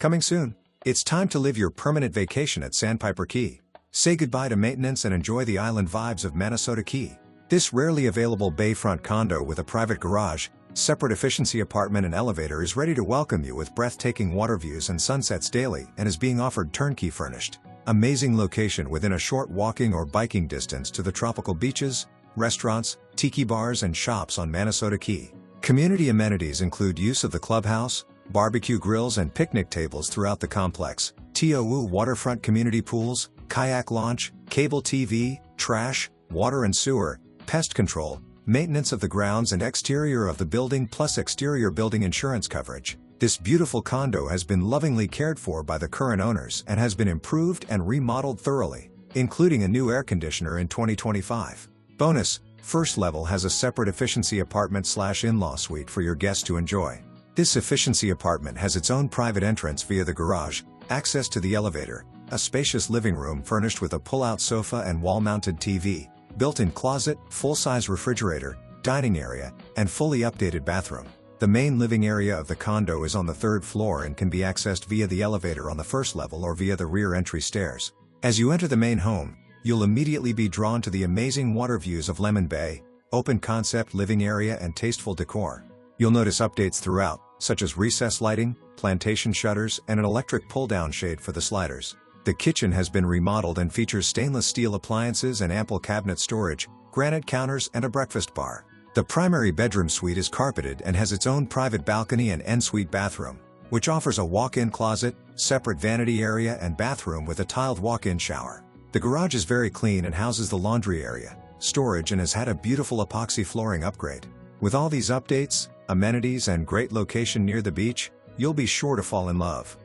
Coming soon. It's time to live your permanent vacation at Sandpiper Key. Say goodbye to maintenance and enjoy the island vibes of Manasota Key. This rarely available bayfront condo with a private garage, separate efficiency apartment and elevator is ready to welcome you with breathtaking water views and sunsets daily and is being offered turnkey furnished. Amazing location within a short walking or biking distance to the tropical beaches, restaurants, tiki bars and shops on Manasota Key. Community amenities include use of the clubhouse, barbecue grills and picnic tables throughout the complex, TOU waterfront community pools, kayak launch, cable TV, trash, water and sewer, pest control, maintenance of the grounds and exterior of the building plus exterior building insurance coverage. This beautiful condo has been lovingly cared for by the current owners and has been improved and remodeled thoroughly, including a new air conditioner in 2025. Bonus, first level has a separate efficiency apartment/in-law suite for your guests to enjoy. This efficiency apartment has its own private entrance via the garage, access to the elevator, a spacious living room furnished with a pull-out sofa and wall-mounted TV, built-in closet, full-size refrigerator, dining area, and fully updated bathroom. The main living area of the condo is on the third floor and can be accessed via the elevator on the first level or via the rear entry stairs. As you enter the main home, you'll immediately be drawn to the amazing water views of Lemon Bay, open concept living area and tasteful decor. You'll notice updates throughout, such as recessed lighting, plantation shutters and an electric pull-down shade for the sliders. The kitchen has been remodeled and features stainless steel appliances and ample cabinet storage, granite counters and a breakfast bar. The primary bedroom suite is carpeted and has its own private balcony and ensuite bathroom, which offers a walk-in closet, separate vanity area and bathroom with a tiled walk-in shower. The garage is very clean and houses the laundry area, storage and has had a beautiful epoxy flooring upgrade. With all these updates, amenities and great location near the beach, you'll be sure to fall in love.